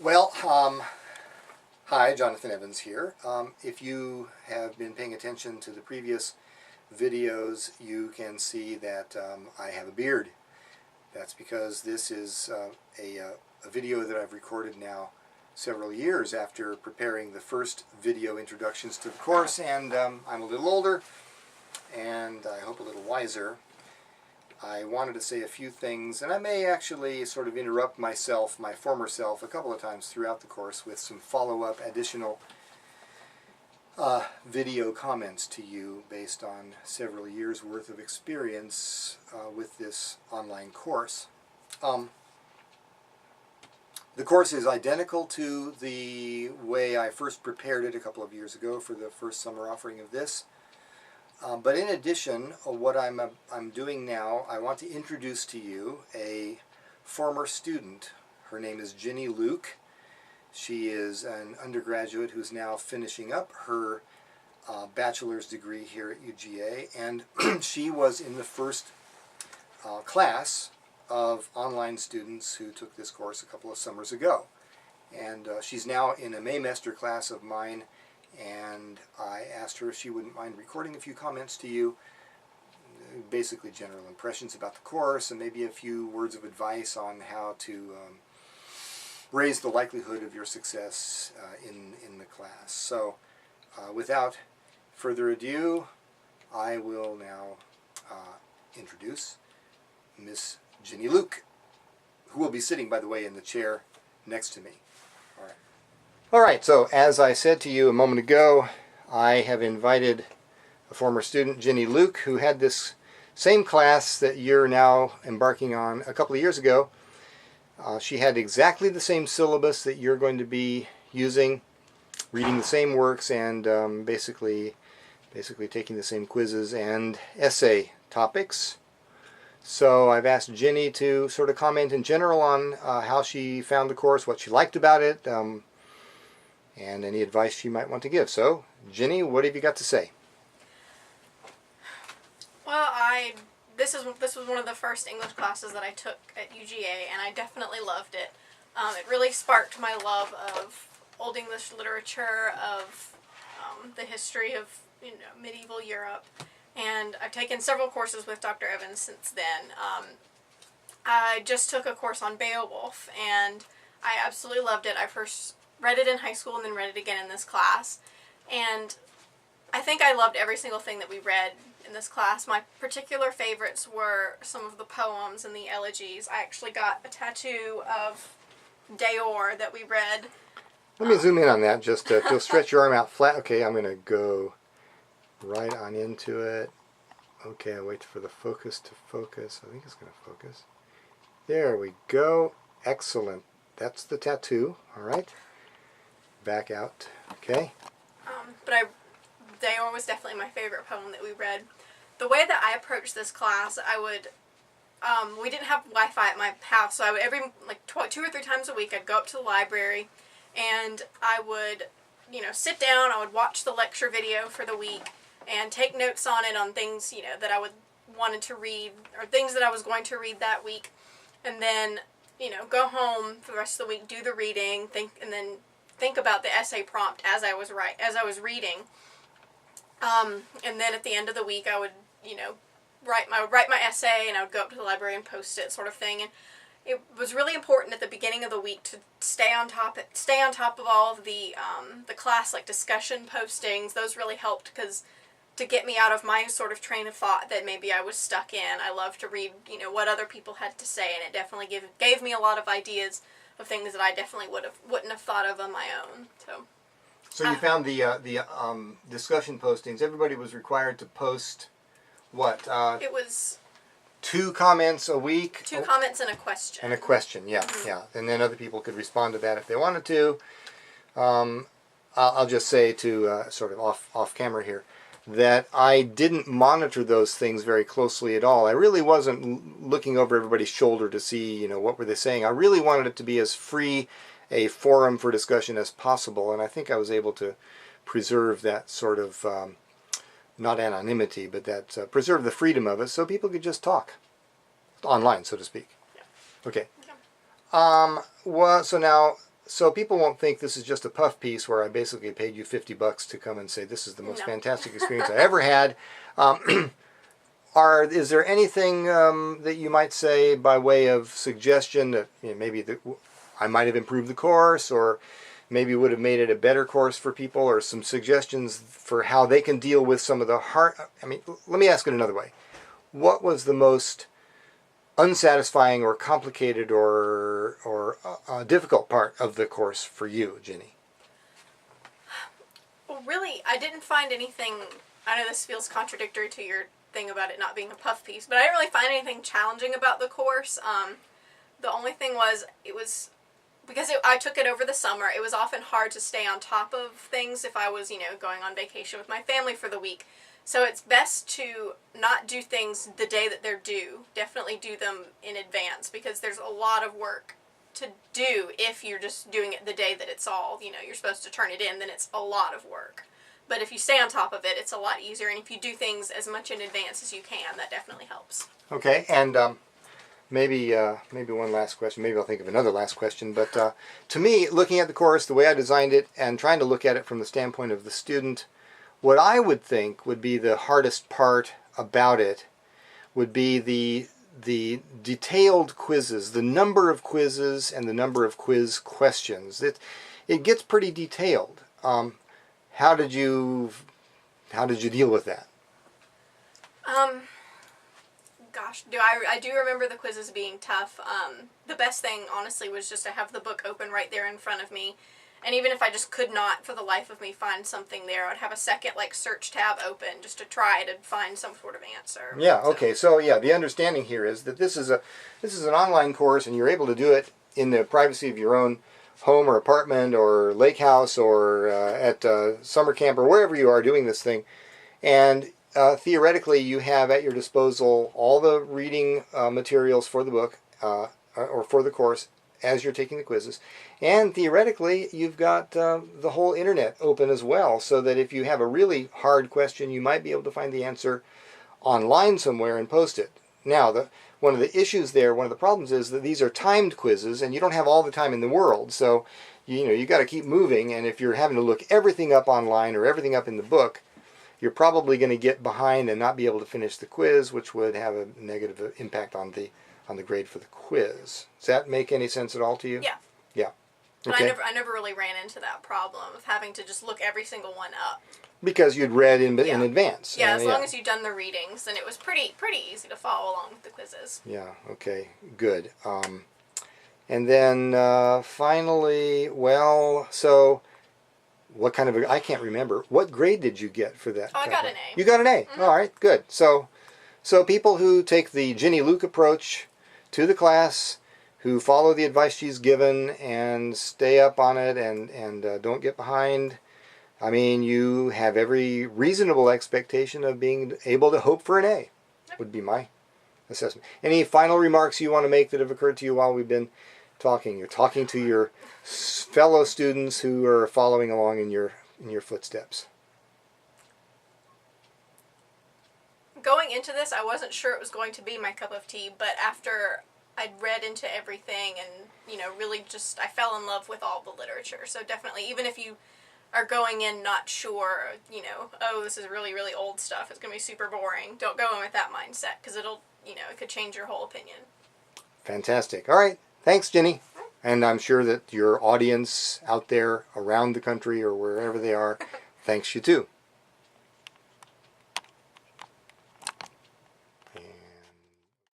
Well, hi, Jonathan Evans here. If you have been paying attention to the previous videos, you can see that I have a beard. That's because this is a video that I've recorded now several years after preparing the first video introductions to the course, and I'm a little older and I hope a little wiser. I wanted to say a few things, and I may actually sort of interrupt myself, my former self, a couple of times throughout the course with some follow-up additional video comments to you based on several years' worth of experience with this online course. The course is identical to the way I first prepared it a couple of years ago for the first summer offering of this. But in addition, what I'm doing now, I want to introduce to you a former student. Her name is Ginny Luke. She is an undergraduate who's now finishing up her bachelor's degree here at UGA, and she was in the first class of online students who took this course a couple of summers ago. And she's now in a Maymester class of mine, and I asked her if she wouldn't mind recording a few comments to you, basically general impressions about the course and maybe a few words of advice on how to raise the likelihood of your success in the class. So without further ado, I will now introduce Miss Ginny Luke, who will be sitting, by the way, in the chair next to me. All right, so as I said to you a moment ago, I have invited a former student, Ginny Luke, who had this same class that you're now embarking on a couple of years ago. She had exactly the same syllabus that you're going to be using, reading the same works, and basically taking the same quizzes and essay topics. So I've asked Ginny to sort of comment in general on how she found the course, what she liked about it, and any advice she might want to give. So, Ginny, what have you got to say? Well, this was one of the first English classes that I took at UGA, and I definitely loved it. It really sparked my love of Old English literature, of the history of medieval Europe, and I've taken several courses with Dr. Evans since then. I just took a course on Beowulf, and I absolutely loved it. I first read it in high school and then read it again in this class, and I think I loved every single thing that we read in this class. My particular favorites were some of the poems and the elegies. I actually got a tattoo of Deor that we read. Let me zoom in on that, just to stretch your arm out flat. Okay, I'm going to go right on into it. Okay, I'll wait for the focus to focus. I think it's going to focus. There we go. Excellent. That's the tattoo. All right. Back out. Okay. But Deor was definitely my favorite poem that we read. The way that I approached this class, we didn't have Wi-Fi at my house, so I would two or three times a week I'd go up to the library, and I would, sit down. I would watch the lecture video for the week and take notes on it, on things that I wanted to read, or things that I was going to read that week, and then go home for the rest of the week, do the reading, and then think about the essay prompt as I was reading. And then at the end of the week, I would, write my essay, and I would go up to the library and post it, sort of thing. And it was really important at the beginning of the week to stay on top of all of the class discussion postings. Those really helped to get me out of my sort of train of thought that maybe I was stuck in. I love to read, what other people had to say, and it definitely gave me a lot of ideas of things that I definitely wouldn't have thought of on my own. So you found the discussion postings. Everybody was required to post what? It was 2 comments a week. 2 comments and a question. And a question, yeah, yeah. And then other people could respond to that if they wanted to. I'll just say to sort of off camera here that I didn't monitor those things very closely at all. I really wasn't looking over everybody's shoulder to see, what were they saying. I really wanted it to be as free a forum for discussion as possible, and I think I was able to preserve that sort of, not anonymity, but that preserve the freedom of it so people could just talk online, so to speak. Yeah. Okay. Yeah. Well, so now so people won't think this is just a puff piece where I basically paid you $50 to come and say this is the most No. fantastic experience I ever had. Is there anything that you might say by way of suggestion that maybe I might have improved the course, or maybe would have made it a better course for people, or some suggestions for how they can deal with some of the hard... I mean, let me ask it another way. What was the most unsatisfying or complicated or difficult part of the course for you, Ginny? Well, really, I didn't find anything... I know this feels contradictory to your thing about it not being a puff piece, but I didn't really find anything challenging about the course. The only thing was, because I took it over the summer, it was often hard to stay on top of things if I was, going on vacation with my family for the week. So it's best to not do things the day that they're due. Definitely do them in advance, because there's a lot of work to do if you're just doing it the day that it's all, you're supposed to turn it in, then it's a lot of work. But if you stay on top of it, it's a lot easier. And if you do things as much in advance as you can, that definitely helps. Okay, and maybe one last question. Maybe I'll think of another last question. But to me, looking at the course, the way I designed it, and trying to look at it from the standpoint of the student, what I would think would be the hardest part about it would be the detailed quizzes, the number of quizzes and the number of quiz questions. It gets pretty detailed. How did you deal with that? Gosh, I do remember the quizzes being tough. The best thing, honestly, was just to have the book open right there in front of me. And even if I just could not, for the life of me, find something there, I'd have a second, search tab open just to try to find some sort of answer. Yeah, okay. So, the understanding here is that this is an online course, and you're able to do it in the privacy of your own home or apartment or lake house or at summer camp or wherever you are doing this thing. And theoretically, you have at your disposal all the reading materials for the book or for the course as you're taking the quizzes. And theoretically, you've got the whole internet open as well, so that if you have a really hard question, you might be able to find the answer online somewhere and post it. Now, one of the issues there, one of the problems is that these are timed quizzes, and you don't have all the time in the world. So, you got to keep moving, and if you're having to look everything up online or everything up in the book, you're probably going to get behind and not be able to finish the quiz, which would have a negative impact on the grade for the quiz. Does that make any sense at all to you? Yeah. Yeah. Okay. Okay. I never really ran into that problem of having to just look every single one up. Because you'd read in advance. Yeah, as long as you'd done the readings, then it was pretty easy to follow along with the quizzes. Yeah, okay, good. And then finally, so what kind of I can't remember. What grade did you get for that? Oh, I got an A. You got an A. Mm-hmm. All right, good. So people who take the Ginny Luke approach to the class, who follow the advice she's given and stay up on it and don't get behind, I mean, you have every reasonable expectation of being able to hope for an A, would be my assessment. Any final remarks you want to make that have occurred to you while we've been talking? You're talking to your fellow students who are following along in your footsteps. Going into this, I wasn't sure it was going to be my cup of tea, but after I'd read into everything and, really just, I fell in love with all the literature. So definitely, even if you are going in not sure, oh, this is really, really old stuff, it's going to be super boring, don't go in with that mindset, because it'll, it could change your whole opinion. Fantastic. All right. Thanks, Ginny. And I'm sure that your audience out there around the country or wherever they are thanks you too.